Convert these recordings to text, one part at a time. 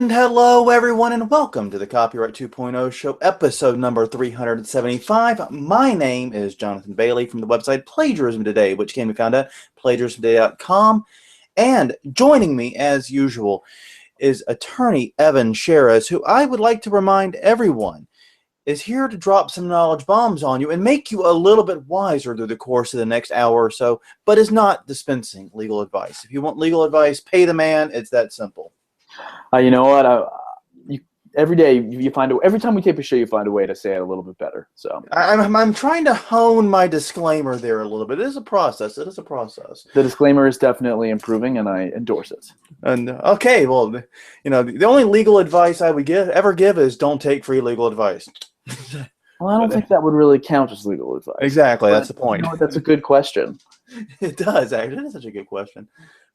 And hello, everyone, and welcome to the Copyright 2.0 show, episode number 375. My name is Jonathan Bailey from the website Plagiarism Today, which can be found at plagiarismtoday.com. And joining me, as usual, is attorney Evan Sheres, who I would like to remind everyone is here to drop some knowledge bombs on you and make you a little bit wiser through the course of the next hour or so, but is not dispensing legal advice. If you want legal advice, pay the man. It's that simple. You know what? Every day you find every time we tape a show, you find a way to say it a little bit better. So I'm trying to hone my disclaimer there a little bit. It is a process. It is a process. The disclaimer is definitely improving, and I endorse it. And okay, well, the only legal advice I would ever give is don't take free legal advice. Well, I don't think that would really count as legal advice. Exactly, that's the point. You know what? That's a good question. It does, actually. It is such a good question.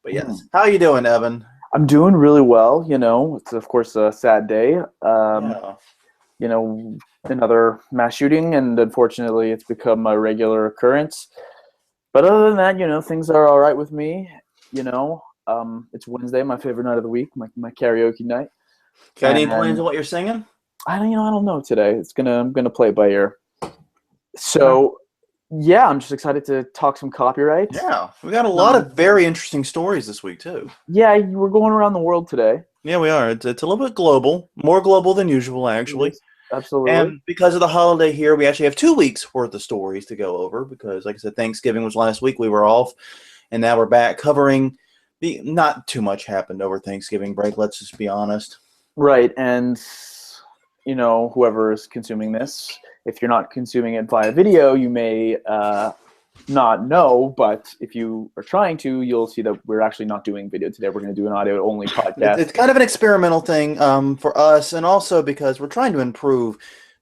But yes, how you doing, Evan? I'm doing really well. It's of course a sad day. Yeah. Another mass shooting, and unfortunately, it's become a regular occurrence. But other than that, things are all right with me. It's Wednesday, my favorite night of the week, my karaoke night. Got any plans on what you're singing? I don't know today. I'm gonna play it by ear. So, yeah, I'm just excited to talk some copyright. Yeah, we got a lot of very interesting stories this week too. Yeah, we're going around the world today. Yeah, we are. It's a little bit global, more global than usual, actually. Yes, absolutely. And because of the holiday here, we actually have 2 weeks worth of stories to go over because, like I said, Thanksgiving was last week. We were off, and now we're back covering. Not too much happened over Thanksgiving break. Let's just be honest. Right, and whoever is consuming this, if you're not consuming it via video, you may not know, but if you are trying to, you'll see that we're actually not doing video today. We're going to do an audio-only podcast. It's kind of an experimental thing for us, and also because we're trying to improve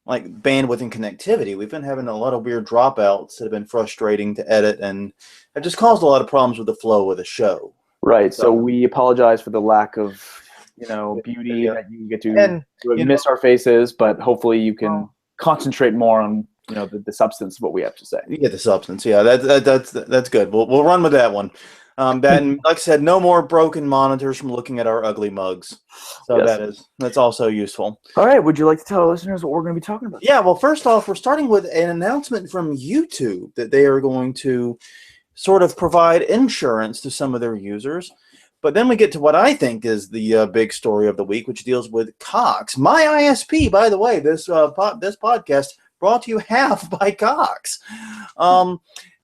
bandwidth and connectivity. We've been having a lot of weird dropouts that have been frustrating to edit and have just caused a lot of problems with the flow of the show. Right, so we apologize for the lack of beauty that you get to miss our faces, but hopefully you can concentrate more on the substance of what we have to say. You get the substance, yeah. That's good. We'll run with that one. And like I said, no more broken monitors from looking at our ugly mugs. So yes. That's also useful. All right, would you like to tell our listeners what we're going to be talking about? Yeah, well, first off, we're starting with an announcement from YouTube that they are going to sort of provide insurance to some of their users. But then we get to what I think is the big story of the week, which deals with Cox. My ISP, by the way, this podcast brought to you half by Cox,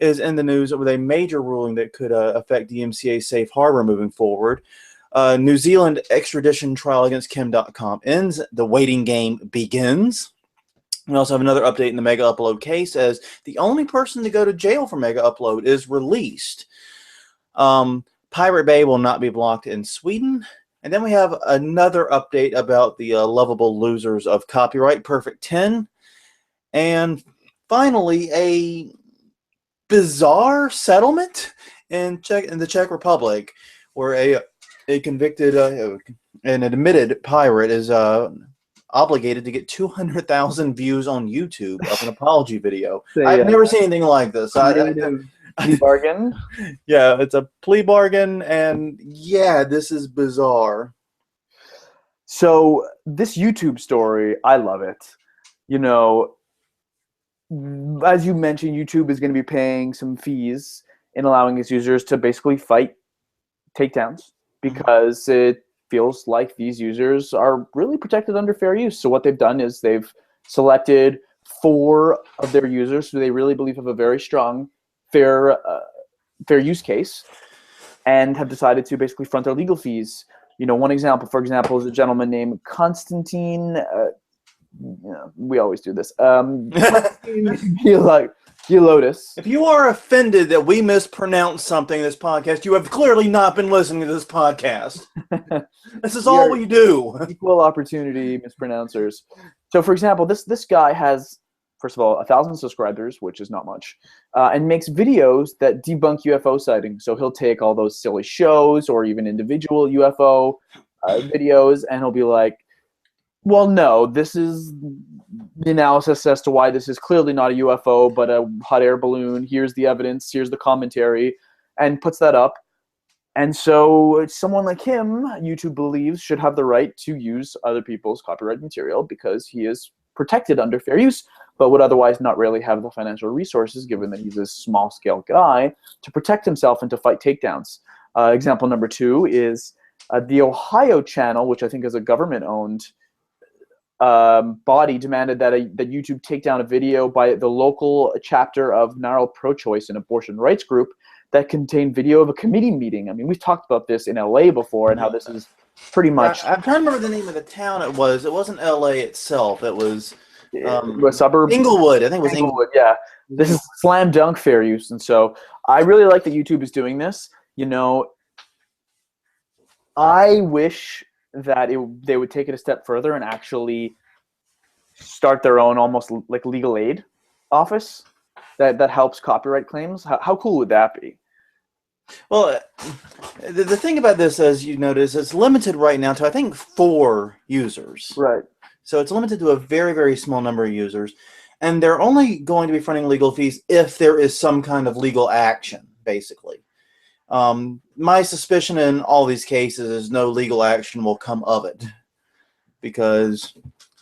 is in the news with a major ruling that could affect DMCA's safe harbor moving forward. New Zealand extradition trial against Kim Dotcom ends. The waiting game begins. We also have another update in the Megaupload case as the only person to go to jail for Megaupload is released. Pirate Bay will not be blocked in Sweden. And then we have another update about the lovable losers of copyright, Perfect 10. And finally, a bizarre settlement in the Czech Republic where a convicted and admitted pirate is obligated to get 200,000 views on YouTube of an apology video. I've never seen anything like this. Plea bargain. Yeah, it's a plea bargain, and yeah, this is bizarre. So this YouTube story, I love it. As you mentioned, YouTube is going to be paying some fees in allowing its users to basically fight takedowns because it feels like these users are really protected under fair use. So what they've done is they've selected 4 of their users who they really believe have a very strong fair use case and have decided to basically front their legal fees. One example, for example, is a gentleman named Constantine. We always do this. Gilotis. If you are offended that we mispronounce something in this podcast, you have clearly not been listening to this podcast. This is all we do. Equal opportunity mispronouncers. So, for example, this guy has, first of all, 1,000 subscribers, which is not much, and makes videos that debunk UFO sightings. So he'll take all those silly shows or even individual UFO videos, and he'll be like, well, no, this is the analysis as to why this is clearly not a UFO, but a hot air balloon. Here's the evidence. Here's the commentary, and puts that up. And so someone like him, YouTube believes, should have the right to use other people's copyrighted material because he is protected under fair use, but would otherwise not really have the financial resources, given that he's a small-scale guy, to protect himself and to fight takedowns. Example number 2 is the Ohio channel, which I think is a government-owned body, demanded that YouTube take down a video by the local chapter of Narrow Pro-Choice, an abortion rights group, that contained video of a committee meeting. I mean, we've talked about this in LA before and how this is pretty much... I'm trying to remember the name of the town it was. It wasn't LA itself. It was a suburb? Inglewood. I think it was Inglewood, yeah. This is slam dunk fair use. And so I really like that YouTube is doing this. You know, I wish that they would take it a step further and actually start their own almost like legal aid office that helps copyright claims. How cool would that be? Well, the thing about this, as you notice, it's limited right now to, I think, 4 users. Right. So it's limited to a very, very small number of users. And they're only going to be fronting legal fees if there is some kind of legal action, basically. My suspicion in all these cases is no legal action will come of it. Because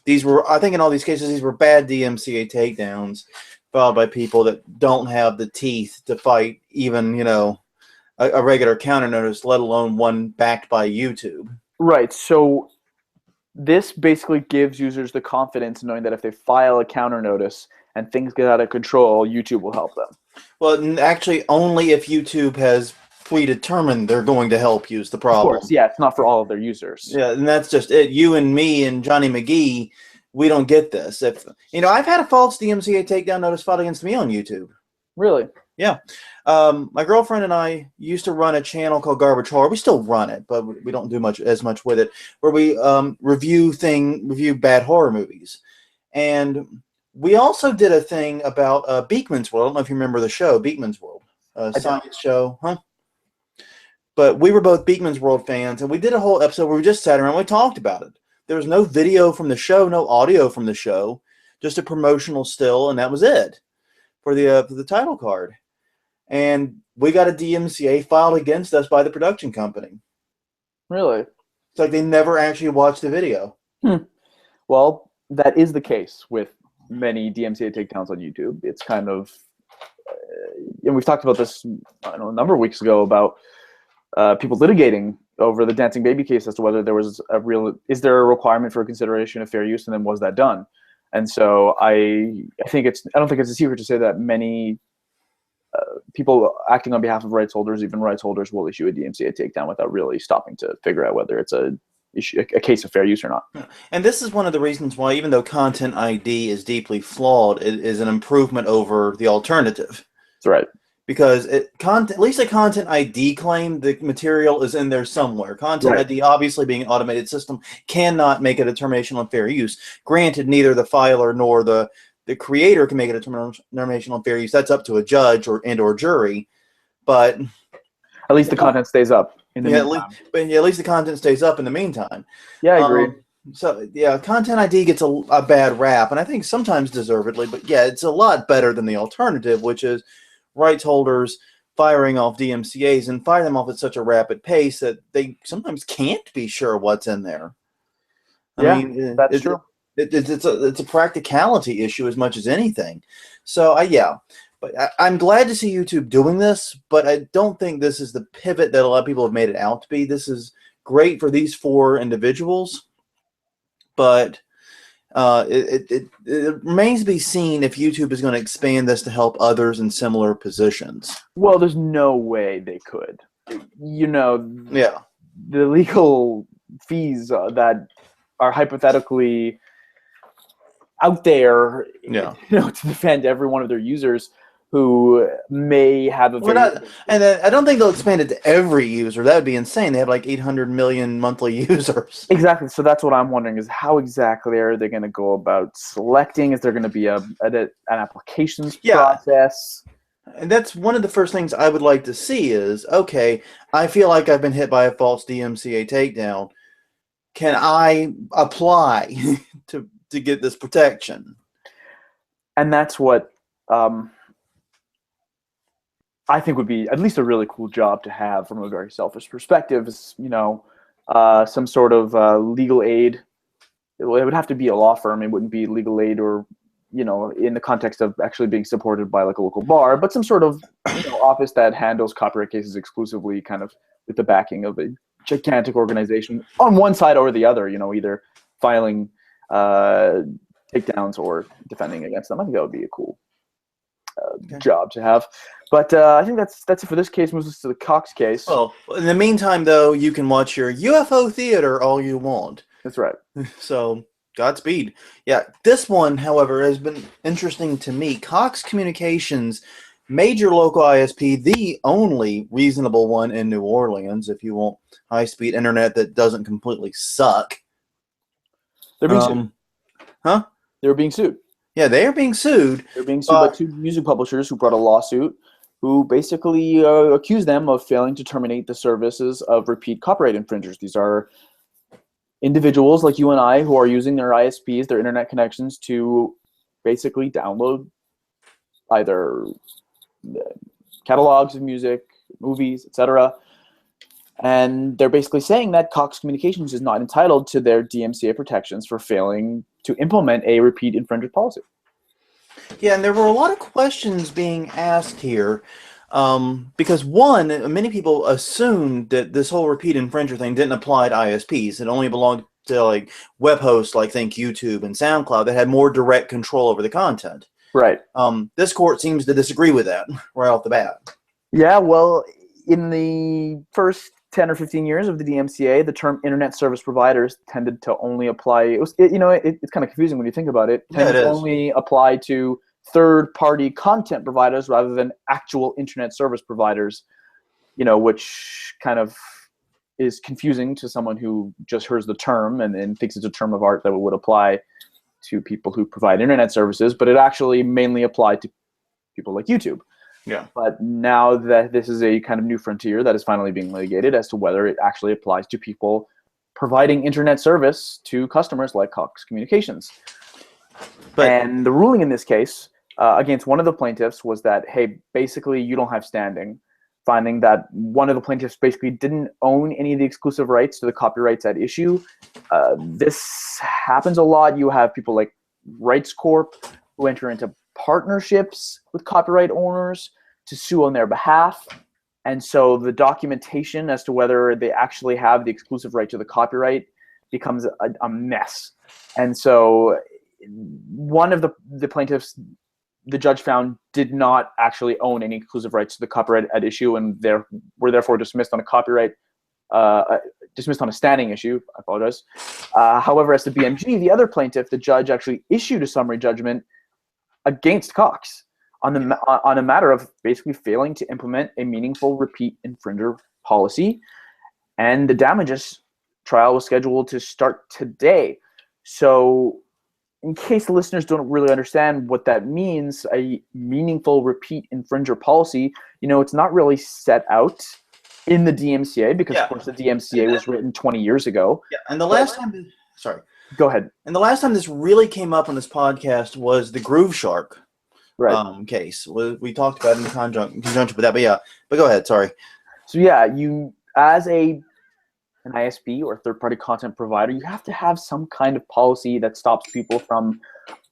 these were, I think in all these cases, these were bad DMCA takedowns filed by people that don't have the teeth to fight even, you know, a regular counter notice, let alone one backed by YouTube. Right. So this basically gives users the confidence knowing that if they file a counter notice and things get out of control, YouTube will help them. Well, actually, only if YouTube has predetermined they're going to help you is the problem. Of course, yeah, it's not for all of their users. Yeah, and that's just it. You and me and Johnny McGee, we don't get this. If you know, I've had a false DMCA takedown notice filed against me on YouTube. Really? Yeah. My girlfriend and I used to run a channel called Garbage Horror. We still run it, but we don't do as much with it, where we review bad horror movies. And we also did a thing about Beekman's World. I don't know if you remember the show, Beekman's World. Science show, huh? But we were both Beekman's World fans, and we did a whole episode where we just sat around and we talked about it. There was no video from the show, no audio from the show, just a promotional still, and that was it for the title card. And we got a DMCA filed against us by the production company. Really? It's like they never actually watched the video. Well, that is the case with many DMCA takedowns on YouTube. It's kind of, and we've talked about this, I don't know, a number of weeks ago about people litigating over the Dancing Baby case as to whether there was is there a requirement for consideration of fair use, and then was that done? And so I don't think it's a secret to say that many people acting on behalf of rights holders, even rights holders, will issue a DMCA takedown without really stopping to figure out whether it's a case of fair use or not. And this is one of the reasons why, even though Content ID is deeply flawed, it is an improvement over the alternative. That's right. Because at least a Content ID claim, the material is in there somewhere. Content ID, obviously being an automated system, cannot make a determination on fair use. Granted, neither the filer nor the creator can make a determination on fair use. That's up to a judge or jury. But at least the content stays up in the meantime. At least the content stays up in the meantime. Yeah, I agree. So, yeah, Content ID gets a bad rap, and I think sometimes deservedly. But, yeah, it's a lot better than the alternative, which is rights holders firing off DMCAs and fire them off at such a rapid pace that they sometimes can't be sure what's in there. I mean, that's true. It's a practicality issue as much as anything. So, but I'm glad to see YouTube doing this, but I don't think this is the pivot that a lot of people have made it out to be. This is great for these 4 individuals, but it remains to be seen if YouTube is going to expand this to help others in similar positions. Well, there's no way they could. You know, yeah, the legal fees that are hypothetically out there, yeah, to defend every one of their users who may have a and I don't think they'll expand it to every user. That would be insane. They have like 800 million monthly users. Exactly. So that's what I'm wondering is how exactly are they going to go about selecting? Is there going to be an applications process? And that's one of the first things I would like to see is, okay, I feel like I've been hit by a false DMCA takedown. Can I apply to get this protection? And that's what I think would be at least a really cool job to have from a very selfish perspective is, some sort of legal aid. It would have to be a law firm. It wouldn't be legal aid or, in the context of actually being supported by like a local bar, but some sort of office that handles copyright cases exclusively, kind of with the backing of a gigantic organization on one side or the other, either filing takedowns or defending against them. I think that would be a cool job to have. But I think that's it for this case. Moves us to the Cox case. Well, in the meantime, though, you can watch your UFO theater all you want. That's right. So, Godspeed. Yeah, this one, however, has been interesting to me. Cox Communications, major local ISP, the only reasonable one in New Orleans, if you want high-speed internet that doesn't completely suck. They're being sued. Huh? They're being sued. Yeah, they are being sued. They're being sued by 2 music publishers who brought a lawsuit who basically accused them of failing to terminate the services of repeat copyright infringers. These are individuals like you and I who are using their ISPs, their internet connections, to basically download either catalogs of music, movies, etc. And they're basically saying that Cox Communications is not entitled to their DMCA protections for failing to implement a repeat infringer policy. Yeah, and there were a lot of questions being asked here because, one, many people assumed that this whole repeat infringer thing didn't apply to ISPs. It only belonged to like web hosts like, think, YouTube and SoundCloud that had more direct control over the content. Right. This court seems to disagree with that right off the bat. Yeah, well, in the first 10 or 15 years of the DMCA, the term internet service providers tended to only apply. It's kind of confusing when you think about it. Yeah, it is. Only apply to third-party content providers rather than actual internet service providers, which kind of is confusing to someone who just hears the term and thinks it's a term of art that would apply to people who provide internet services, but it actually mainly applied to people like YouTube. Yeah. But now that this is a kind of new frontier that is finally being litigated as to whether it actually applies to people providing internet service to customers like Cox Communications. And the ruling in this case against one of the plaintiffs was that, hey, basically you don't have standing, finding that one of the plaintiffs basically didn't own any of the exclusive rights to the copyrights at issue. This happens a lot. You have people like Rights Corp who enter into partnerships with copyright owners to sue on their behalf. And so the documentation as to whether they actually have the exclusive right to the copyright becomes a mess. And so one of the plaintiffs, the judge found, did not actually own any exclusive rights to the copyright at issue, and were therefore dismissed on a copyright, dismissed on a standing issue. I apologize. However, as to BMG, the other plaintiff, the judge actually issued a summary judgment against Cox on a matter of basically failing to implement a meaningful repeat infringer policy, and the damages trial was scheduled to start today. So, in case the listeners don't really understand what that means, a meaningful repeat infringer policy, it's not really set out in the DMCA because, of course, the DMCA was written 20 years ago. Yeah, and the last time, sorry. Go ahead. And the last time this really came up on this podcast was the Groove Shark case. We talked about it in conjunction with that, but go ahead, sorry. So yeah, you as an ISP or third-party content provider, you have to have some kind of policy that stops people from,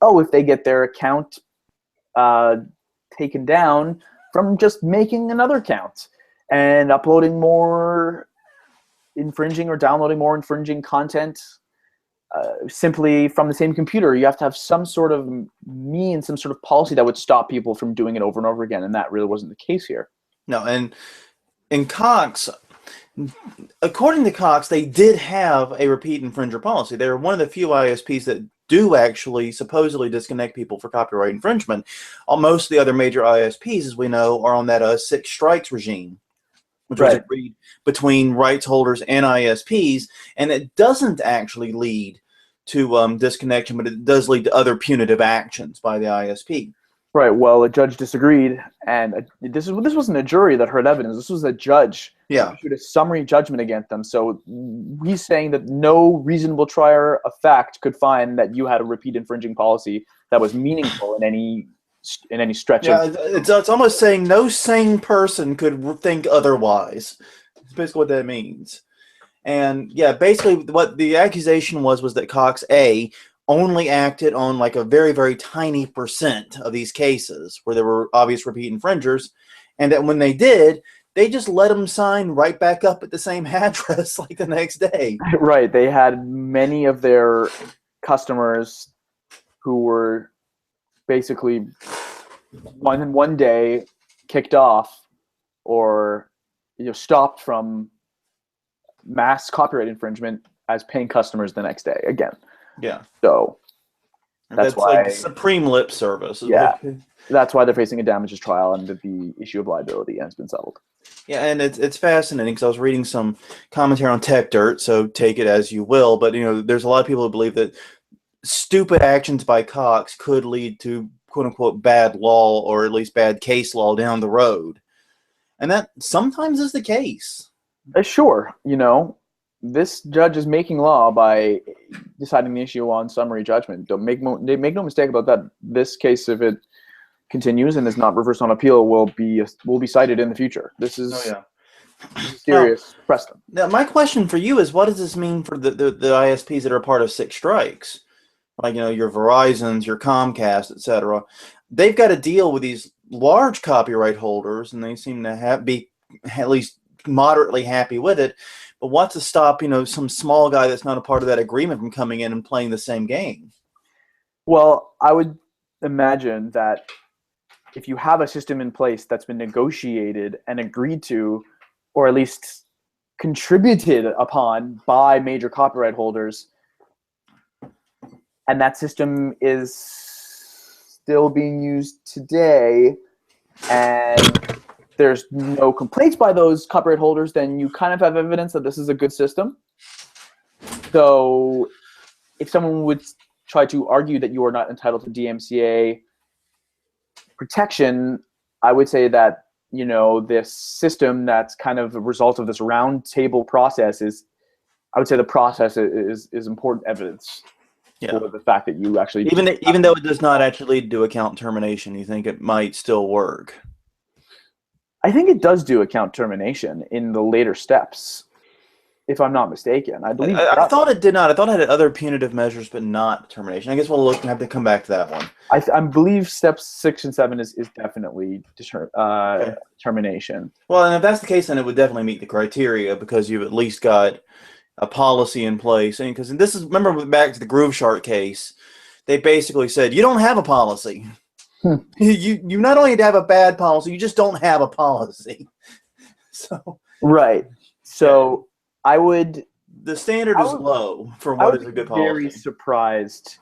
if they get their account taken down, from just making another account and uploading more infringing or downloading more infringing content simply from the same computer. You have to have some sort of means, some sort of policy that would stop people from doing it over and over again, and that really wasn't the case here. No, and in Cox, according to Cox, they did have a repeat infringer policy. They were one of the few ISPs that do actually supposedly disconnect people for copyright infringement. Most of the other major ISPs, as we know, are on that 6 strikes regime, which was agreed between rights holders and ISPs, and it doesn't actually lead to disconnection, but it does lead to other punitive actions by the ISP. Right. Well, a judge disagreed, and this wasn't a jury that heard evidence. This was a judge who issued a summary judgment against them. So he's saying that no reasonable trier of fact could find that you had a repeat infringing policy that was meaningful in any in any stretch Yeah, of. it's almost saying no sane person could think otherwise. That's basically what that means. And yeah, basically what the accusation was that Cox A only acted on like a very, very tiny percent of these cases where there were obvious repeat infringers, and that when they did, they just let them sign right back up at the same address like the next day. Right. They had many of their customers who were basically one day kicked off or stopped from mass copyright infringement as paying customers the next day again. Yeah. So that's why, like supreme lip service. Yeah. That's why they're facing a damages trial, and the issue of liability has been settled. Yeah, and it's fascinating because I was reading some commentary on Tech Dirt, so take it as you will. But there's a lot of people who believe that stupid actions by Cox could lead to "quote unquote" bad law, or at least bad case law down the road, and that sometimes is the case. Sure, this judge is making law by deciding the issue on summary judgment. Don't make no mistake about that. This case, if it continues and is not reversed on appeal, will be cited in the future. This is serious precedent. Now, my question for you is, what does this mean for the ISPs that are part of Six Strikes? Like, your Verizons, your Comcast, etc. They've got to deal with these large copyright holders, and they seem to be at least moderately happy with it. But what's to stop, some small guy that's not a part of that agreement from coming in and playing the same game? Well, I would imagine that if you have a system in place that's been negotiated and agreed to, or at least contributed upon by major copyright holders, and that system is still being used today, and there's no complaints by those copyright holders, then you kind of have evidence that this is a good system. So if someone would try to argue that you are not entitled to DMCA protection, I would say that, this system that's kind of a result of this round table process I would say the process is important evidence for the fact that you actually... Even though it does not actually lead to account termination, you think it might still work? I think it does do account termination in the later steps, if I'm not mistaken. I believe I thought it did not. I thought it had other punitive measures, but not termination. I guess we'll have to come back to that one. I believe steps 6 and 7 is definitely termination. Well, and if that's the case, then it would definitely meet the criteria, because you've at least got a policy in place. And because this is, remember back to the Groove Shark case, they basically said, you don't have a policy. You not only have a bad policy, you just don't have a policy. So right. So the standard is low for what is a good policy. Very surprised.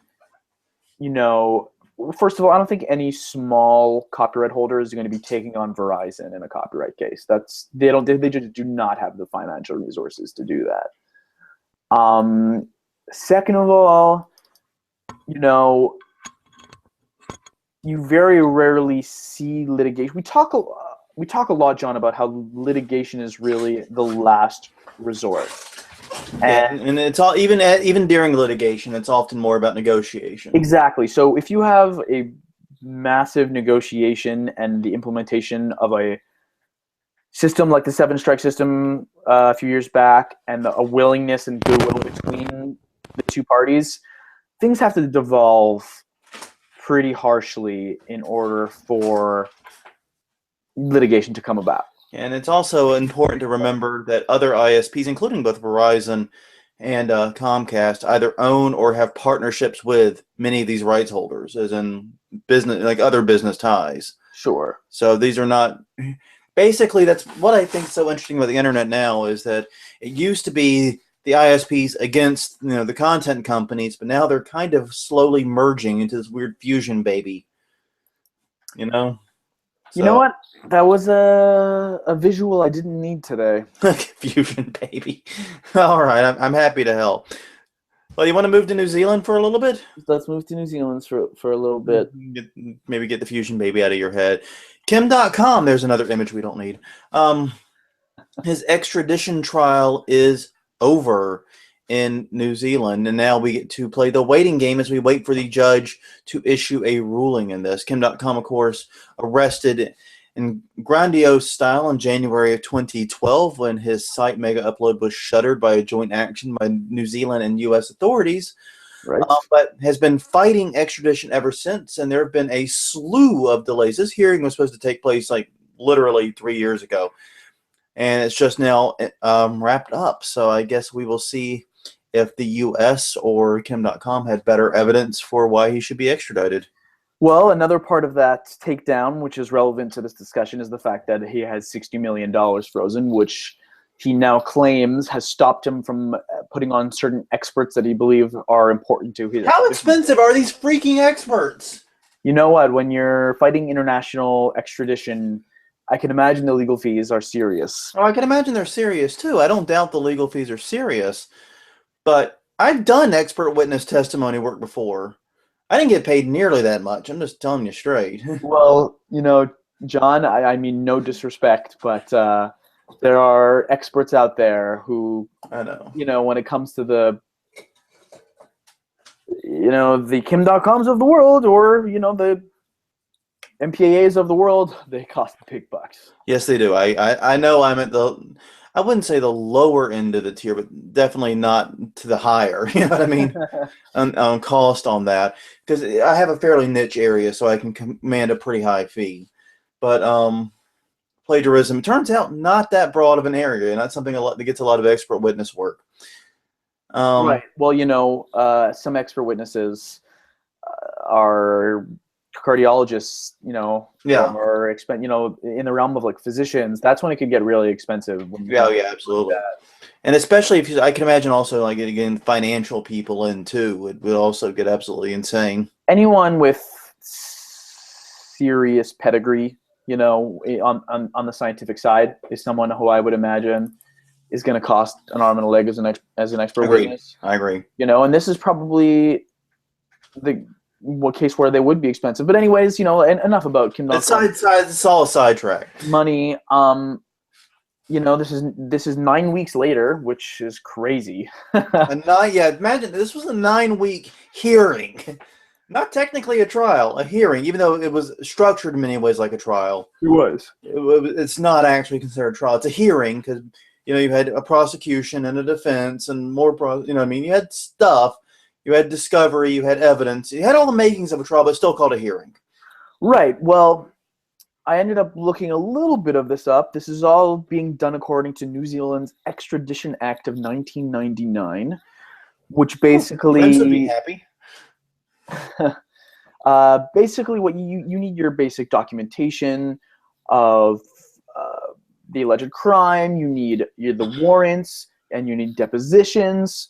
First of all, I don't think any small copyright holder is going to be taking on Verizon in a copyright case. They just do not have the financial resources to do that. Second of all, you very rarely see litigation. We talk a lot, John, about how litigation is really the last resort. And it's all, even during litigation, it's often more about negotiation. Exactly. So if you have a massive negotiation and the implementation of a system like the 7-strike system a few years back, and a willingness and goodwill between the two parties, things have to devolve pretty harshly in order for litigation to come about. And it's also important to remember that other ISPs, including both Verizon and Comcast, either own or have partnerships with many of these rights holders, as in business, like other business ties. Sure. So these are not... Basically, that's what I think is so interesting about the internet now, is that it used to be the ISPs against the content companies, but now they're kind of slowly merging into this weird fusion baby. You know what? That was a visual I didn't need today. Fusion baby. All right, I'm happy to help. Well, you want to move to New Zealand for a little bit? Let's move to New Zealand for a little bit. Maybe get the fusion baby out of your head. Kim Dotcom, there's another image we don't need. His extradition trial is over, in New Zealand, and now we get to play the waiting game as we wait for the judge to issue a ruling in this. Kim Dotcom, of course, arrested in grandiose style in January of 2012 when his site Megaupload was shuttered by a joint action by New Zealand and U.S. authorities, Right. but has been fighting extradition ever since, and there have been a slew of delays. This hearing was supposed to take place like literally 3 years ago, and it's just now wrapped up. So I guess we will see if the U.S. or Kim Dotcom had better evidence for why he should be extradited. Well, another part of that takedown, which is relevant to this discussion, is the fact that he has $60 million frozen, which he now claims has stopped him from putting on certain experts that he believes are important to his. How expensive are these freaking experts? You know what? When you're fighting international extradition, I can imagine the legal fees are serious. Oh, I can imagine they're serious too. I don't doubt the legal fees are serious. But I've done expert witness testimony work before. I didn't get paid nearly that much. I'm just telling you straight. Well, you know, John, I mean no disrespect, but there are experts out there who, I know. you know, when it comes to the, you know, the Kim Dotcoms of the world, or, you know, the MPAAs of the world, they cost big bucks. Yes, they do. I know I'm at the, I wouldn't say the lower end of the tier, but definitely not to the higher. You know what I mean? on cost on that, because I have a fairly niche area, so I can command a pretty high fee. But plagiarism, it turns out, not that broad of an area, and that's something that gets a lot of expert witness work. Right. Well, you know, some expert witnesses are cardiologists, you know, Yeah. or you know, in the realm of like physicians. That's when it could get really expensive. When Yeah, yeah, absolutely. And especially if I can imagine also like getting financial people in too, it would also get absolutely insane. Anyone with serious pedigree, you know, on the scientific side, is someone who I would imagine is going to cost an arm and a leg as an expert witness. I agree. You know, and this is probably the case where they would be expensive. But anyways, you know, enough about Kim Dotcom. It's all a sidetrack. Money. You know, this is 9 weeks later, which is crazy. Imagine this was a 9-week hearing. Not technically a trial, a hearing, even though it was structured in many ways like a trial. It was. It's not actually considered a trial. It's a hearing because, you know, you had a prosecution and a defense and more, you know what I mean? You had stuff. You had discovery. You had evidence. You had all the makings of a trial, but still called a hearing. Right. Well, I ended up looking a little bit of this up. This is all being done according to New Zealand's Extradition Act of 1999, which basically... Friends would be happy. Basically, what you need your basic documentation of the alleged crime. You need the warrants, and you need depositions,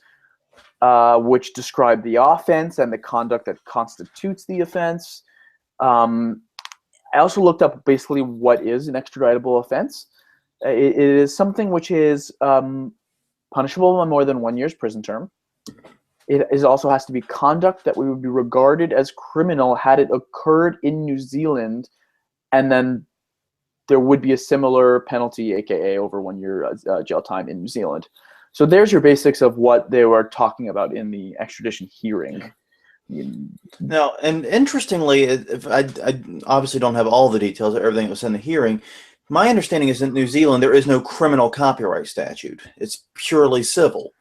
which describe the offense and the conduct that constitutes the offense. I also looked up basically what is an extraditable offense. It is something which is punishable by more than 1 year's prison term. It also has to be conduct that would be regarded as criminal had it occurred in New Zealand, and then there would be a similar penalty, aka over 1 year jail time in New Zealand. So there's your basics of what they were talking about in the extradition hearing. Now, and interestingly, if I obviously don't have all the details of everything that was in the hearing, my understanding is in New Zealand there is no criminal copyright statute. It's purely civil.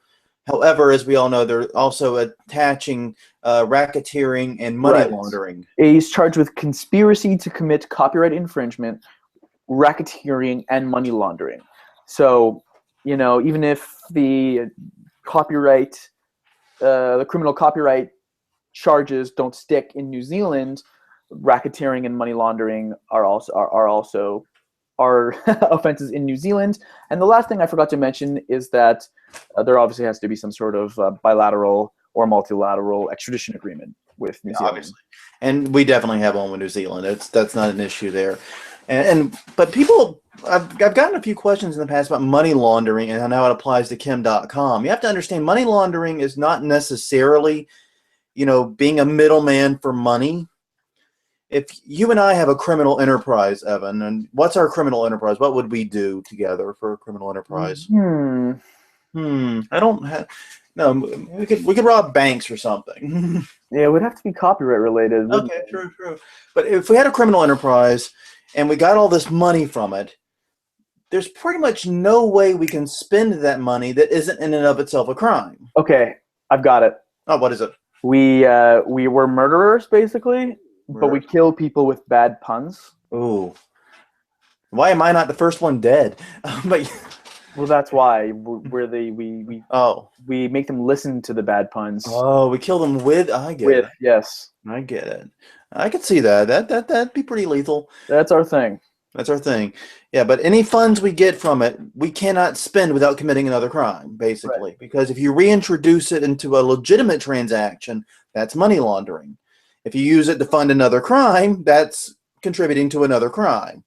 However, as we all know, they're also attaching racketeering and money laundering. He's charged with conspiracy to commit copyright infringement, racketeering, and money laundering. So, you know, even if the copyright, the criminal copyright charges don't stick in New Zealand, racketeering and money laundering are also offenses in New Zealand. And the last thing I forgot to mention is that there obviously has to be some sort of bilateral or multilateral extradition agreement with New Zealand. Obviously. And we definitely have one with New Zealand. That's not an issue there. But people, I've gotten a few questions in the past about money laundering and how it applies to Kim Dotcom. You have to understand money laundering is not necessarily, you know, being a middleman for money. If you and I have a criminal enterprise, Evan, and what's our criminal enterprise? What would we do together for a criminal enterprise? I don't have. No, we could rob banks or something. Yeah, it would have to be copyright related. Okay, true. But if we had a criminal enterprise and we got all this money from it, there's pretty much no way we can spend that money that isn't in and of itself a crime. Okay, I've got it. Oh, what is it? We were murderers basically, but we kill people with bad puns. Ooh. Why am I not the first one dead? But well, that's why we make them listen to the bad puns. Oh, we kill them with. I get it. Yes, I get it. I could see that. That'd be pretty lethal. That's our thing. That's our thing. Yeah, but any funds we get from it, we cannot spend without committing another crime, basically. Right. Because if you reintroduce it into a legitimate transaction, that's money laundering. If you use it to fund another crime, that's contributing to another crime.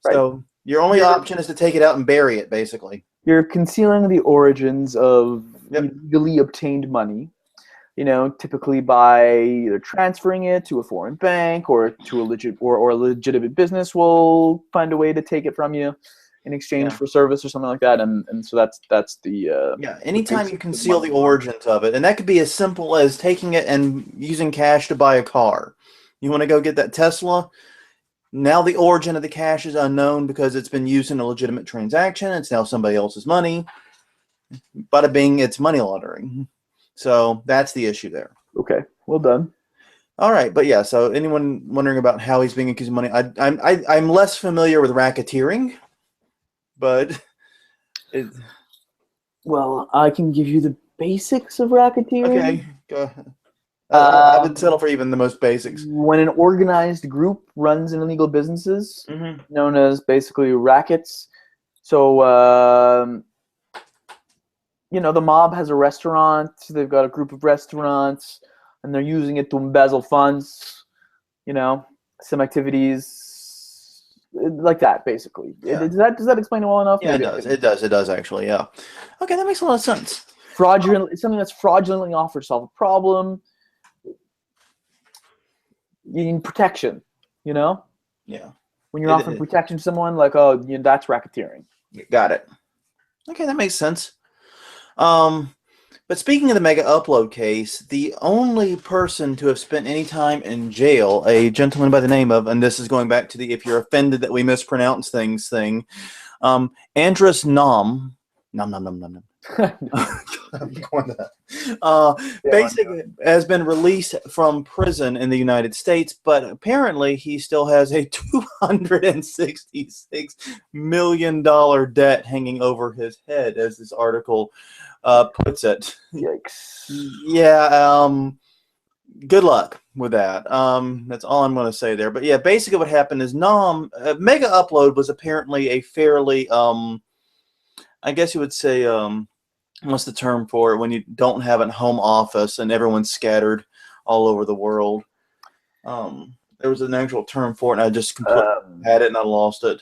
Right. So your only option is to take it out and bury it, basically. You're concealing the origins of illegally obtained money, typically by either transferring it to a foreign bank or to a legitimate business will find a way to take it from you in exchange for service or something like that. And so that's the anytime you conceal the origins of it, and that could be as simple as taking it and using cash to buy a car. You want to go get that Tesla? Now the origin of the cash is unknown because it's been used in a legitimate transaction. It's now somebody else's money. Bada bing, it's money laundering. So that's the issue there. Okay, well done. All right, but yeah. So anyone wondering about how he's being accused of money? I'm less familiar with racketeering, but well, I can give you the basics of racketeering. Okay, go ahead. I would settle for even the most basics. When an organized group runs in illegal businesses, known as basically rackets. So the mob has a restaurant. They've got a group of restaurants, and they're using it to embezzle funds. Some activities like that, basically. Yeah. Does that explain it well enough? Yeah, it does. It does actually. Yeah. Okay, that makes a lot of sense. It's something that's fraudulently offered to solve a problem. You need protection. Yeah. When you're offering protection to someone, like, that's racketeering. Got it. Okay, that makes sense. But speaking of the Megaupload case, the only person to have spent any time in jail, a gentleman by the name of, and this is going back to the if you're offended that we mispronounce things thing, Andras Nom. Basically has been released from prison in the United States, but apparently he still has a $266 million debt hanging over his head, as this article puts it. Yikes. Yeah, good luck with that. That's all I'm going to say there. But yeah, basically what happened is Megaupload was apparently a fairly, I guess you would say, what's the term for it when you don't have a home office and everyone's scattered all over the world? There was an actual term for it, and I just completely had it and I lost it.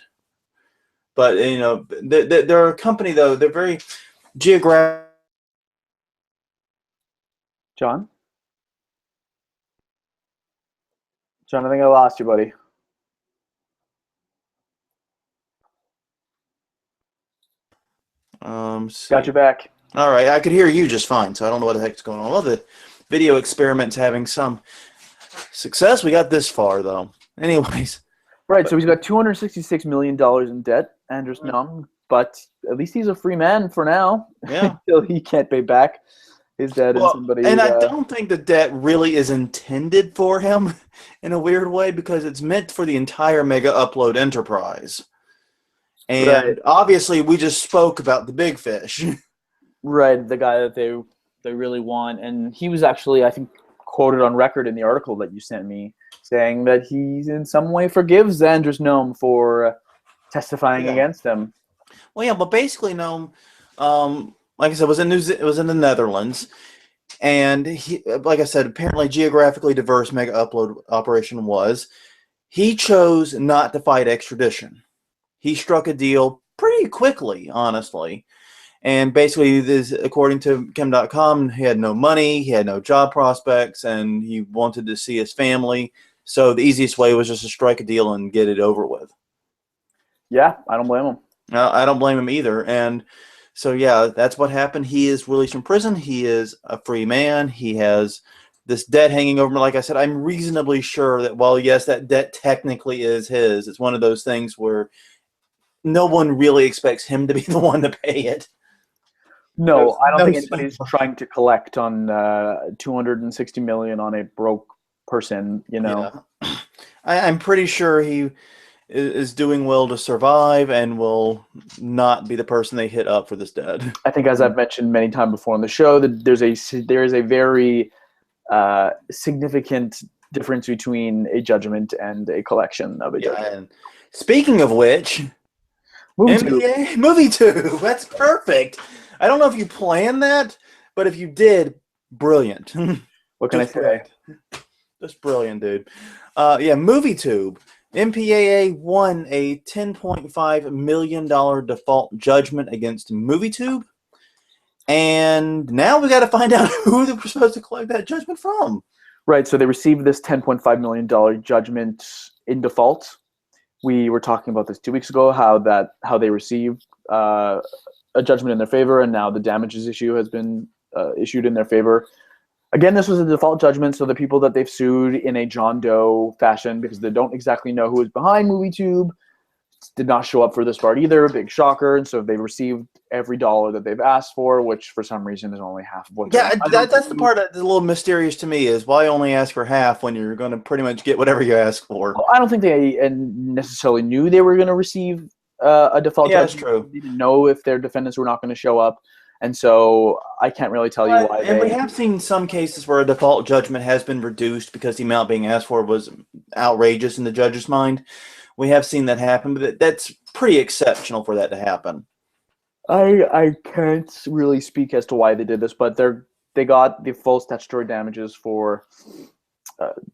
But they're a company though. They're very geographic. John, I think I lost you, buddy. Got you back. All right, I could hear you just fine, so I don't know what the heck's going on. Well, the video experiment's having some success. We got this far, though. Anyways. Right, so he's got $266 million in debt, Andras Nom, but at least he's a free man for now. Yeah. Until he can't pay back his debt and somebody. And I don't think the debt really is intended for him in a weird way, because it's meant for the entire Megaupload enterprise. And obviously, we just spoke about the big fish. Right, the guy that they really want. And he was actually, I think, quoted on record in the article that you sent me, saying that he in some way forgives Andras Nom for testifying against him. Well, yeah, but basically, Nom, like I said, it was in the Netherlands. And he, like I said, apparently geographically diverse Megaupload operation was. He chose not to fight extradition. He struck a deal pretty quickly, honestly. And basically, according to Kim Dotcom, he had no money, he had no job prospects, and he wanted to see his family. So the easiest way was just to strike a deal and get it over with. Yeah, I don't blame him. I don't blame him either. And So yeah, that's what happened. He is released from prison. He is a free man. He has this debt hanging over him. Like I said, I'm reasonably sure that while yes, that debt technically is his, it's one of those things where no one really expects him to be the one to pay it. No, I don't no think anybody's trying to collect on $260 million on a broke person. You know. Yeah. I'm pretty sure he is doing well to survive and will not be the person they hit up for this debt. I think, as I've mentioned many times before on the show, that there is a very significant difference between a judgment and a collection of a judgment. And speaking of which, MPAA, MovieTube, that's perfect. I don't know if you planned that, but if you did, brilliant. What can I say? Just brilliant, dude. Yeah, MovieTube. MPAA won a $10.5 million default judgment against MovieTube. And now we got to find out who they're supposed to collect that judgment from. Right, so they received this $10.5 million judgment in default. We were talking about this 2 weeks ago, how they received a judgment in their favor, and now the damages issue has been issued in their favor. Again, this was a default judgment, so the people that they've sued in a John Doe fashion, because they don't exactly know who is behind MovieTube, did not show up for this part either. Big shocker. And so they received every dollar that they've asked for, which for some reason is only half of what. Yeah, that's the part that's a little mysterious to me, is why only ask for half when you're going to pretty much get whatever you ask for. Well, I don't think they necessarily knew they were going to receive a default judgment. That's true. They didn't know if their defendants were not going to show up. And so I can't really tell you why. And we have seen some cases where a default judgment has been reduced because the amount being asked for was outrageous in the judge's mind. We have seen that happen, but that's pretty exceptional for that to happen. I can't really speak as to why they did this, but they got the full statutory damages for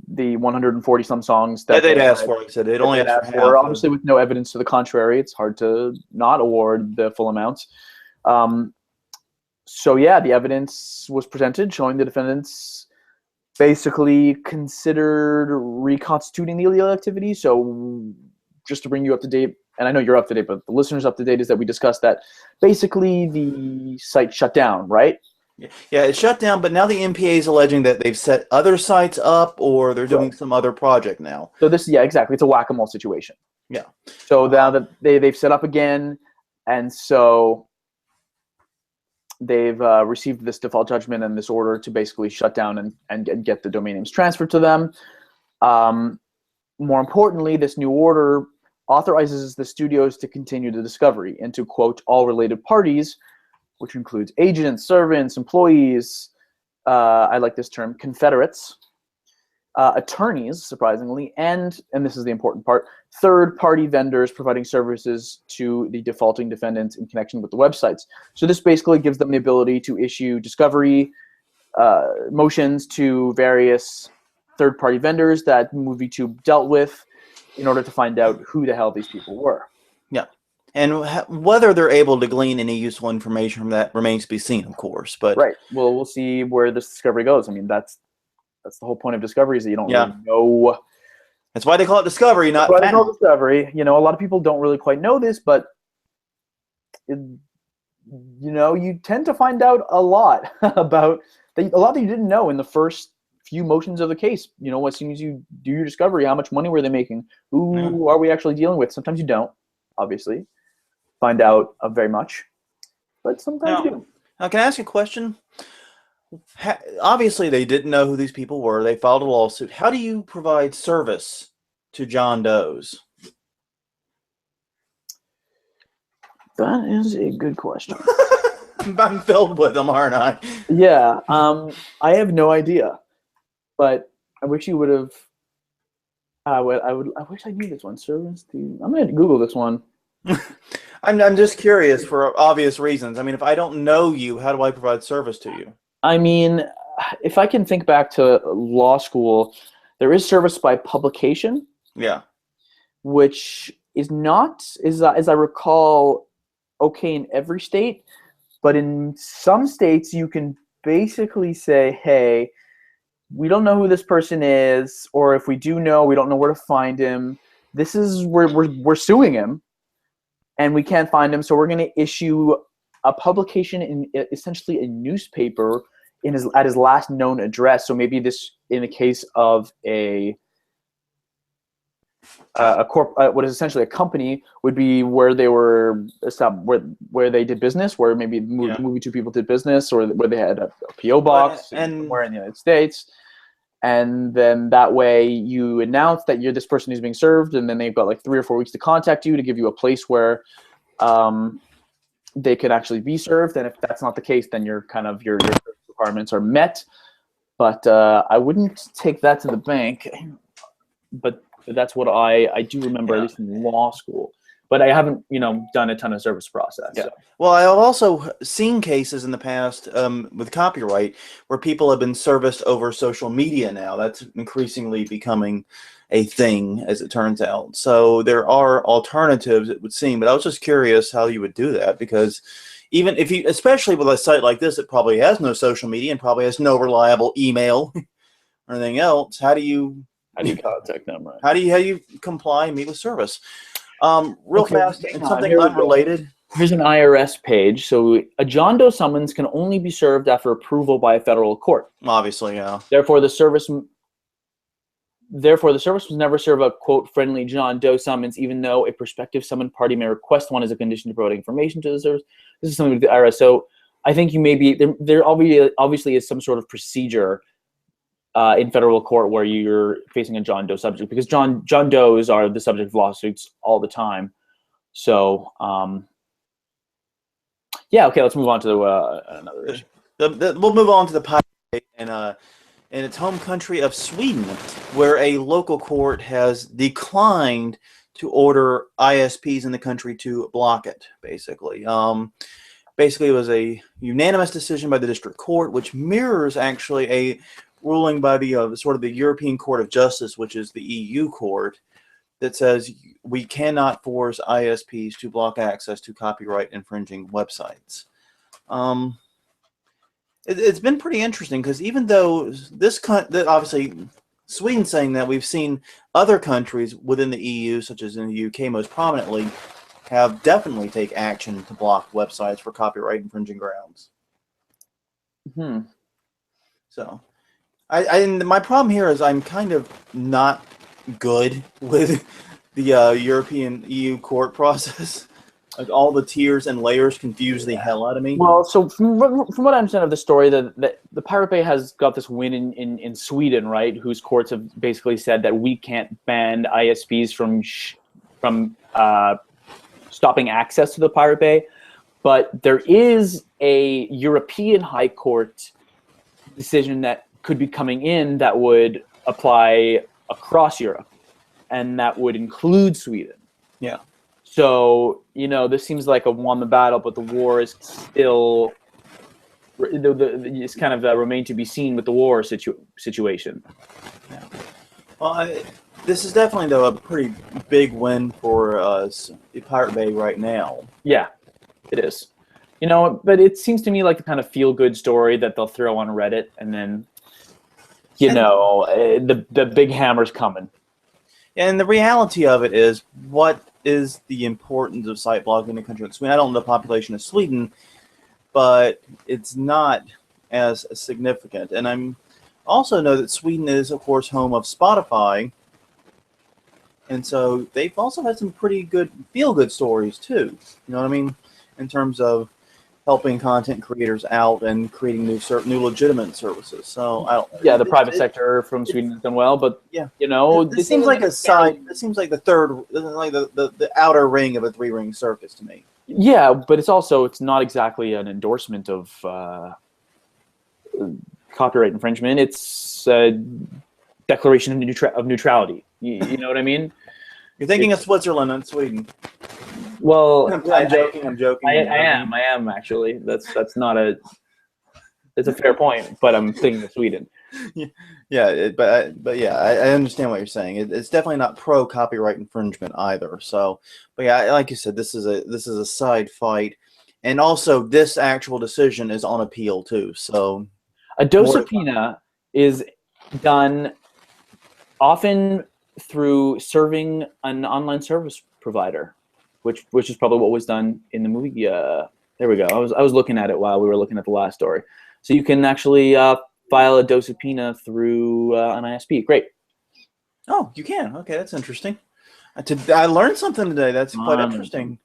the 140 some songs that they'd asked for. Like I said, they'd only asked for half. Obviously, with no evidence to the contrary, it's hard to not award the full amount. So yeah, the evidence was presented showing the defendants basically considered reconstituting the illegal activity. So just to bring you up to date, and I know you're up to date, but the listeners up to date, is that we discussed that basically the site shut down, right? Yeah, it shut down, but now the MPA is alleging that they've set other sites up or they're doing some other project now. So this, yeah, exactly. It's a whack-a-mole situation. Yeah. So now that they've set up again, and so they've received this default judgment and this order to basically shut down and get the domain names transferred to them. More importantly, this new order authorizes the studios to continue the discovery and to, quote, all related parties, which includes agents, servants, employees, I like this term, confederates, attorneys, surprisingly, and this is the important part, third-party vendors providing services to the defaulting defendants in connection with the websites. So this basically gives them the ability to issue discovery motions to various third-party vendors that MovieTube dealt with in order to find out who the hell these people were. Yeah. And whether they're able to glean any useful information from that remains to be seen, of course. But right. Well, we'll see where this discovery goes. I mean, that's the whole point of discovery, is that you don't really know. That's why they call it discovery, not fact. Discovery. You know, a lot of people don't really quite know this, but you tend to find out a lot about a lot that you didn't know in the first few motions of the case. You know, as soon as you do your discovery, how much money were they making? Who are we actually dealing with? Sometimes you don't, obviously, find out of very much, but sometimes you do. Now, can I ask a question? Obviously, they didn't know who these people were. They filed a lawsuit. How do you provide service to John Does? That is a good question. I'm filled with them, aren't I? Yeah. I have no idea, but I wish you would have. I wish I knew this one. Service to. I'm going to Google this one. I'm just curious for obvious reasons. I mean, if I don't know you, how do I provide service to you? I mean, if I can think back to law school, there is service by publication. Yeah. Which is not, as I recall, okay in every state. But in some states, you can basically say, hey, we don't know who this person is, or if we do know, we don't know where to find him. This is where we're suing him, and we can't find him, so we're going to issue a publication in essentially a newspaper at his last known address. So maybe this, in the case of what is essentially a company, would be where they were where they did business, where maybe MovieTube people did business, or where they had a PO box somewhere in the United States. And then that way you announce that you're this person who's being served, and then they've got like 3 or 4 weeks to contact you to give you a place where they can actually be served. And if that's not the case, then your requirements are met. But I wouldn't take that to the bank. But that's what I do remember, at least in law school. But I haven't, done a ton of service process. Yeah. So. Well, I've also seen cases in the past with copyright where people have been serviced over social media now. That's increasingly becoming a thing, as it turns out. So there are alternatives, it would seem. But I was just curious how you would do that, because even if you, especially with a site like this, it probably has no social media and probably has no reliable email or anything else. How do you contact them? Right? How do you comply and meet with service? Real fast, and something unrelated. Here's an IRS page. So a John Doe summons can only be served after approval by a federal court. Obviously, yeah. Therefore, the service was never serve a, quote, friendly John Doe summons, even though a prospective summoned party may request one as a condition to providing information to the service. This is something with the IRS. So I think you may be, there obviously is some sort of procedure in federal court where you're facing a John Doe subject, because John Does are the subject of lawsuits all the time. So, yeah, okay, let's move on to another issue. We'll move on to the pirate in its home country of Sweden, where a local court has declined to order ISPs in the country to block it, basically. Basically, it was a unanimous decision by the district court, which mirrors actually a ruling by the sort of the European Court of Justice, which is the EU court, that says we cannot force ISPs to block access to copyright infringing websites. It's been pretty interesting, because even though obviously Sweden's saying that, we've seen other countries within the EU, such as in the UK most prominently, have definitely take action to block websites for copyright infringing grounds. So. And my problem here is I'm kind of not good with the European EU court process. Like, all the tiers and layers confuse the hell out of me. Well, so from what I understand of the story, the Pirate Bay has got this win in Sweden, right? Whose courts have basically said that we can't ban ISPs from stopping access to the Pirate Bay. But there is a European High Court decision that could be coming in that would apply across Europe, and that would include Sweden. Yeah. So, this seems like a won the battle, but the war is still, it's kind of remain to be seen with the war situation. Yeah. Well, this is definitely, though, a pretty big win for the Pirate Bay right now. Yeah, it is. But it seems to me like the kind of feel-good story that they'll throw on Reddit, and then the big hammer's coming. And the reality of it is, what is the importance of site blocking in a country like Sweden? I don't know the population of Sweden, but it's not as significant. And I also know that Sweden is, of course, home of Spotify. And so they've also had some pretty good feel-good stories, too. You know what I mean? In terms of helping content creators out and creating new legitimate services. So I don't. Yeah, the private sector from Sweden has done well, but it seems like a side. It seems like the third, like the outer ring of a 3-ring circus to me. Yeah, but it's not exactly an endorsement of copyright infringement. It's a declaration of neutrality. You know what I mean? You're thinking of Switzerland, not Sweden. Well, I'm joking. I am actually. That's not a. It's a fair point, but I'm thinking of Sweden. But yeah, I understand what you're saying. It's definitely not pro copyright infringement either. So, but yeah, like you said, this is a side fight, and also this actual decision is on appeal too. So, a Doe subpoena is done often through serving an online service provider, which is probably what was done in the movie There we go. I was looking at it while we were looking at the last story. So you can actually file a DOE subpoena through an ISP. Great. Oh, you can. Okay, that's interesting. I learned something today. That's quite interesting.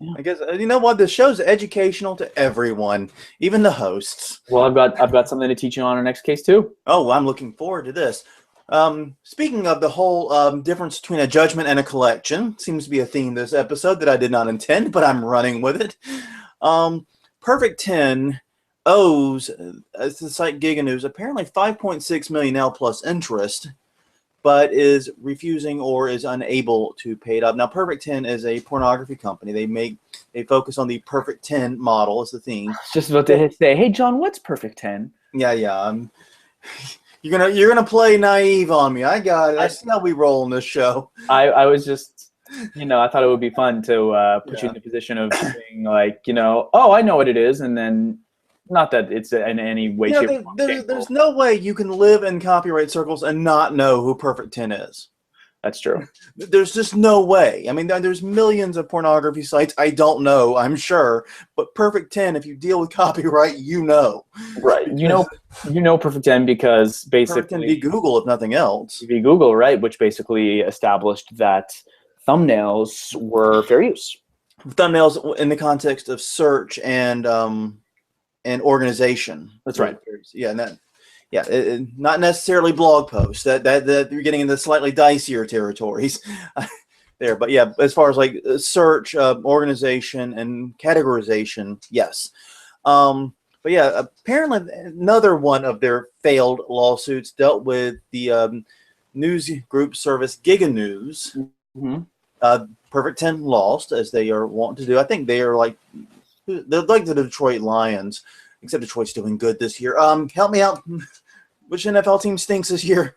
Yeah. I guess you know what, this show's educational to everyone, even the hosts. Well, I've got something to teach you on our next case too. Oh, I'm looking forward to this. Speaking of the whole difference between a judgment and a collection, seems to be a theme this episode that I did not intend, but I'm running with it. Perfect 10 owes the site Giganews apparently $5.6 million now plus interest, but is refusing or is unable to pay it up. Now, Perfect 10 is a pornography company. They focus on the Perfect 10 model as the theme. I was just about to say, hey, John, what's Perfect 10? Yeah. You're gonna play naive on me. I got it. I see how we roll in this show. I was just, I thought it would be fun to put you in the position of being like, oh, I know what it is, and then not that it's in any way, shape, or form. There's no way you can live in copyright circles and not know who Perfect 10 is. That's true. There's just no way. I mean, there's millions of pornography sites. I don't know, I'm sure, but Perfect 10, if you deal with copyright, Right. You know Perfect 10 because basically... Perfect 10 be Google, if nothing else. Be Google, right, which basically established that thumbnails were fair use. Thumbnails in the context of search and organization. That's right. Yeah, not necessarily blog posts. That you're getting into slightly dicier territories there. But yeah, as far as like search, organization, and categorization, yes. But yeah, apparently another one of their failed lawsuits dealt with the news group service Giganews. Mm-hmm. Perfect 10 lost, as they are wanting to do. I think they're like the Detroit Lions, except Detroit's doing good this year. Help me out. Which NFL team stinks this year?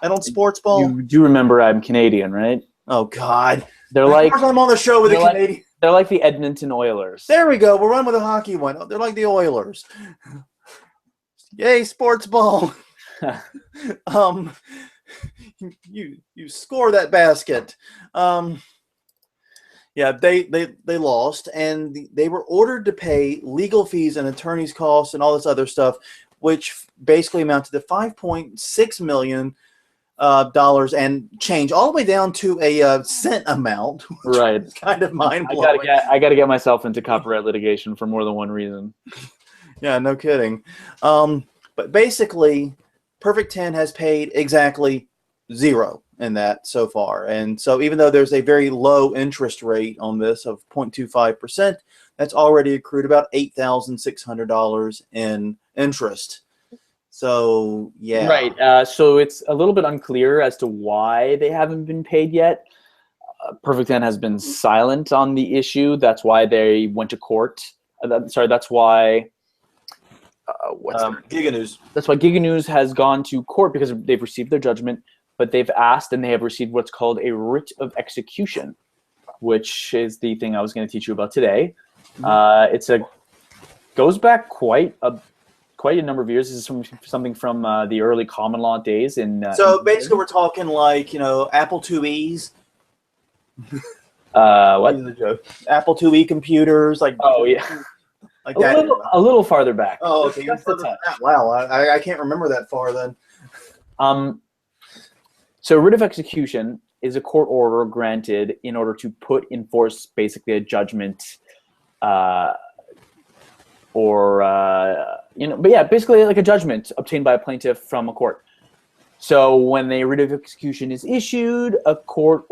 I don't sports ball. You do remember I'm Canadian, right? Oh God, they're like I'm on the show with the Canadian. They're like the Edmonton Oilers. There we go. We'll run with a hockey one. They're like the Oilers. Yay, sports ball. You score that basket. Yeah, they lost, and they were ordered to pay legal fees and attorney's costs and all this other stuff, which basically amounted to $5.6 million and change, all the way down to a cent amount. Right, it's kind of mind blowing. I gotta get myself into copyright litigation for more than one reason. Yeah, no kidding. But basically, Perfect 10 has paid exactly zero in that so far. And so even though there's a very low interest rate on this of 0.25%, that's already accrued about $8,600 in interest. So, yeah. Right. So it's a little bit unclear as to why they haven't been paid yet. Perfect 10 has been silent on the issue. That's why they went to court. That's why... Giganews. That's why Giganews has gone to court, because they've received their judgment, but they've asked and they have received what's called a writ of execution, which is the thing I was going to teach you about today. Goes back quite a number of years. This is something from the early common law days. So basically, we're talking like Apple IIe's. What? Apple IIe computers, like. Oh yeah. Like a little farther back. Oh, okay. Wow, I can't remember that far then. So writ of execution is a court order granted in order to put in force basically a judgment, but yeah, basically like a judgment obtained by a plaintiff from a court. So when a writ of execution is issued, a court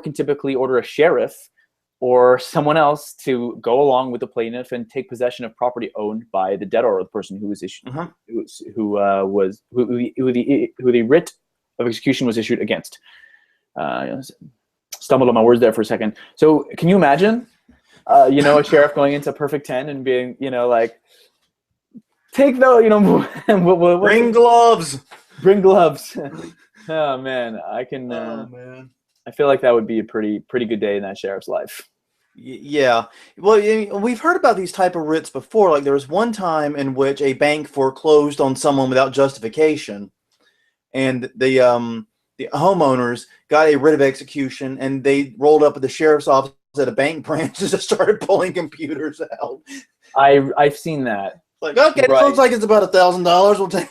can typically order a sheriff or someone else to go along with the plaintiff and take possession of property owned by the debtor or the person who was issued, who the writ of execution was issued against. Stumbled on my words there for a second. So can you imagine, a sheriff going into Perfect 10 and being, like, take the, bring gloves. Bring gloves. Oh man, I can. Oh man. I feel like that would be a pretty good day in that sheriff's life. Yeah. Well, we've heard about these type of writs before. Like there was one time in which a bank foreclosed on someone without justification, and the homeowners got a writ of execution, and they rolled up at the sheriff's office at a bank branch just started pulling computers out. I've seen that. Like, okay, Right. it looks like it's about $1,000. We'll take.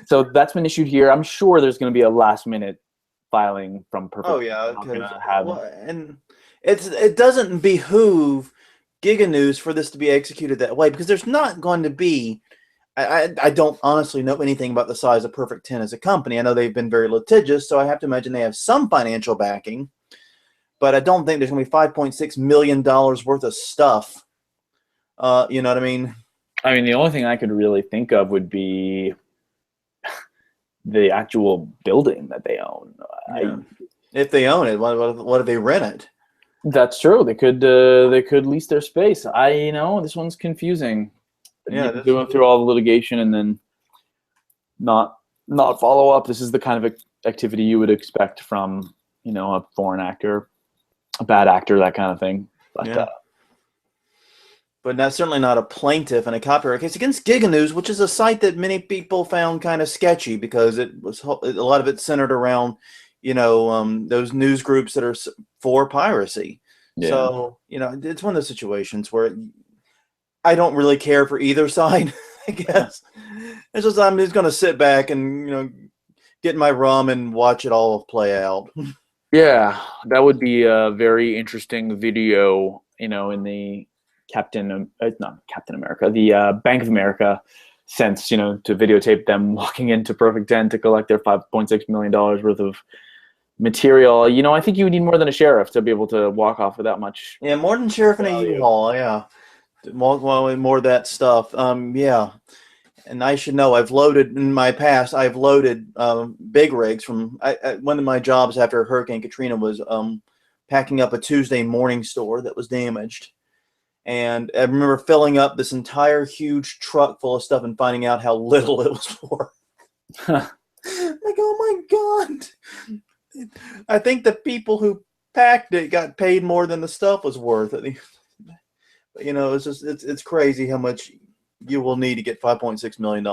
So that's been issued here. I'm sure there's going to be a last minute filing from Perfect. Oh yeah, Not because gonna have. and it doesn't behoove Giganews for this to be executed that way, because there's not going to be. I don't honestly know anything about the size of Perfect 10 as a company. I know they've been very litigious, so I have to imagine they have some financial backing. But I don't think there's going to be $5.6 million worth of stuff. You know what I mean? I mean, the only thing I could really think of would be the actual building that they own. Yeah. If they own it, what if they rent it? That's true. They could lease their space. This one's confusing. Yeah, Going through all the litigation and then not follow up. This is the kind of activity you would expect from a foreign actor, a bad actor, that kind of thing. But yeah. But certainly not a plaintiff in a copyright case against Giganews, which is a site that many people found kind of sketchy because a lot of it centered around, those news groups that are for piracy. Yeah. So, it's one of those situations where I don't really care for either side, I guess. It's just I'm just going to sit back and, get my rum and watch it all play out. Yeah, that would be a very interesting video, in the not Captain America, the Bank of America sense, to videotape them walking into Perfect 10 to collect their $5.6 million worth of material. I think you would need more than a sheriff to be able to walk off with that much. Yeah, more than sheriff in a U-Haul, yeah. More of that stuff. Yeah. And I should know, I've loaded in my past. I've loaded big rigs from one of my jobs after Hurricane Katrina was packing up a Tuesday morning store that was damaged, and I remember filling up this entire huge truck full of stuff and finding out how little it was for. Like, oh my god! I think the people who packed it got paid more than the stuff was worth. But, it's crazy how much you will need to get $5.6 million.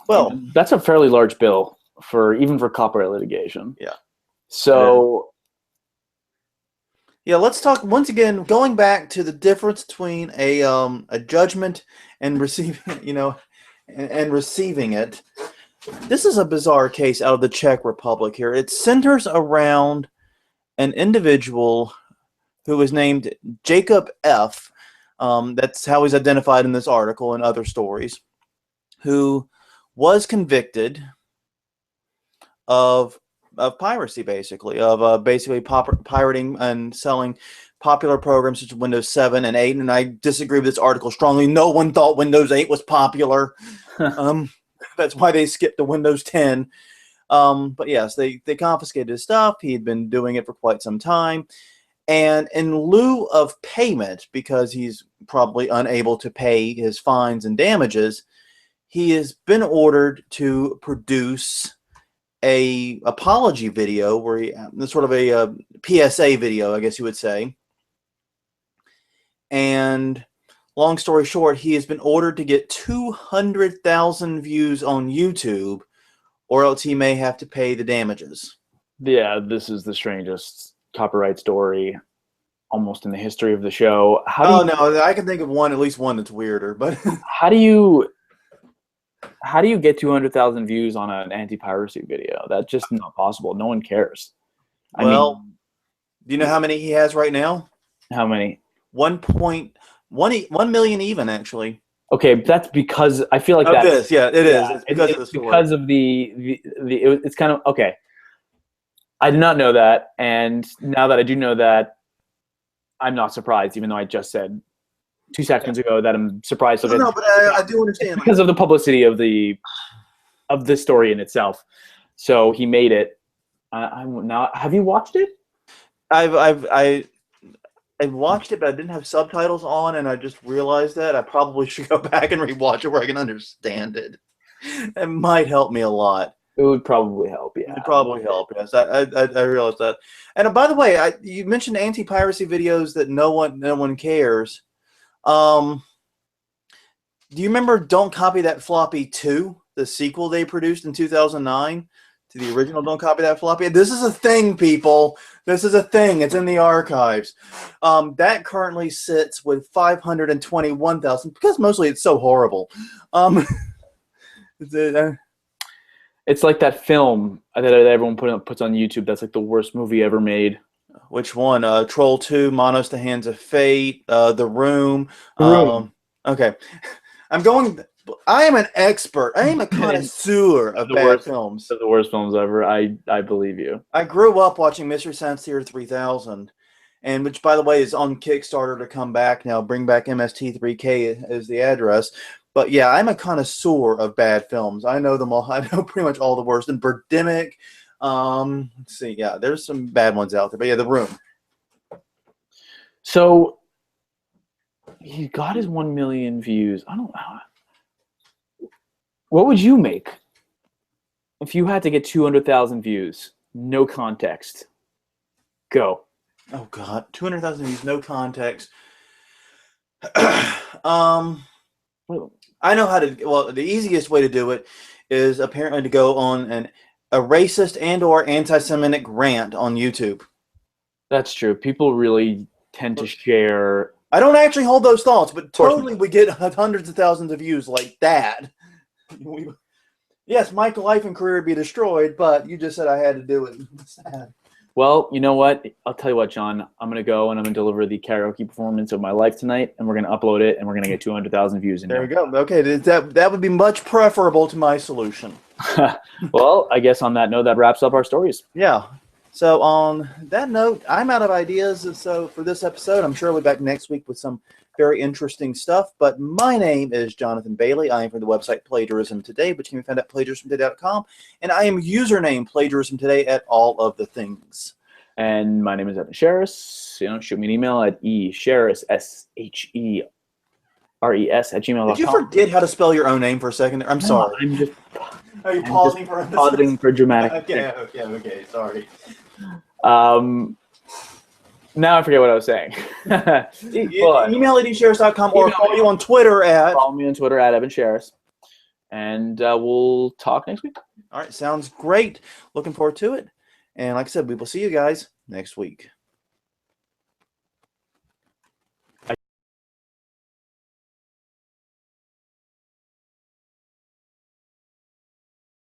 Well, that's a fairly large bill even for copyright litigation. Yeah. So, yeah, let's talk once again. Going back to the difference between a judgment and receiving, and receiving it. This is a bizarre case out of the Czech Republic. Here, it centers around an individual who is named Jacob F. That's how he's identified in this article and other stories, who was convicted of piracy, basically, of pirating and selling popular programs such as Windows 7 and 8. And I disagree with this article strongly. No one thought Windows 8 was popular. That's why they skipped to Windows 10. But yes, they confiscated his stuff. He had been doing it for quite some time. And in lieu of payment, because he's probably unable to pay his fines and damages, he has been ordered to produce a apology video where sort of a PSA video, I guess you would say. And long story short, he has been ordered to get 200,000 views on YouTube, or else he may have to pay the damages. Yeah, this is the strangest copyright story almost in the history of the show. No, I can think of at least one that's weirder, but how do you get 200,000 views on an anti-piracy video? That's just not possible. No one cares. Do you know how many he has right now? How many? 1 million even, actually. Okay, that's because I feel like that. It is. It's because of the story. Because of it's kind of okay. I did not know that, and now that I do know that, I'm not surprised, even though I just said 2 seconds ago that I'm surprised. No, but I do understand. It's because of the publicity of the story in itself. So he made it. I'm now. Have you watched it? I've watched it, but I didn't have subtitles on, and I just realized that I probably should go back and rewatch it where I can understand it. It might help me a lot. It would probably help, yeah. It would probably help, yes. I realized that. And by the way, you mentioned anti-piracy videos that no one cares. Do you remember Don't Copy That Floppy 2, the sequel they produced in 2009 to the original Don't Copy That floppy. This is a thing, people. This is a thing. It's in the archives. That currently sits with 521,000 because mostly it's so horrible. It's like that film that everyone puts on YouTube. That's like the worst movie ever made. Which one? Troll 2, Monos: The Hands of Fate, The Room. The Room. Okay. I am an expert. I am a connoisseur of bad films. The worst films ever. I believe you. I grew up watching Mystery Science Theater 3000, and which, by the way, is on Kickstarter to come back now. Bring back MST3K is the address. But yeah, I'm a connoisseur of bad films. I know them all. I know pretty much all the worst. And Birdemic. Let's see. Yeah, there's some bad ones out there. But yeah, The Room. So he got his 1 million views. I don't know. What would you make if you had to get 200,000 views? No context. Go. Oh God, 200,000 views, no context. I know how to. Well, the easiest way to do it is apparently to go on a racist and/or anti-Semitic rant on YouTube. That's true. People really tend to share. I don't actually hold those thoughts, but totally we get hundreds of thousands of views like that. Yes, my life and career would be destroyed, but you just said I had to do it. Sad. Well, you know what? I'll tell you what, John. I'm going to go and I'm going to deliver the karaoke performance of my life tonight, and we're going to upload it, and we're going to get 200,000 views in there. There we go. Okay, that would be much preferable to my solution. Well, I guess on that note, that wraps up our stories. Yeah. So on that note, I'm out of ideas, and so for this episode, I'm sure we'll be back next week with some very interesting stuff. But my name is Jonathan Bailey. I am from the website Plagiarism Today, which you can find at plagiarismtoday.com. And I am username Plagiarism Today at all of the things. And my name is Evan Sherris. Shoot me an email at esherris, SHERES @gmail.com. Did you forget how to spell your own name for a second? I'm sorry. I'm just. Are you pausing for dramatic? Okay. Sorry. Now I forget what I was saying. Email at esherris.com or follow you on Twitter at. Follow me on Twitter at Evan Sherris. And we'll talk next week. All right, sounds great. Looking forward to it. And like I said, we will see you guys next week.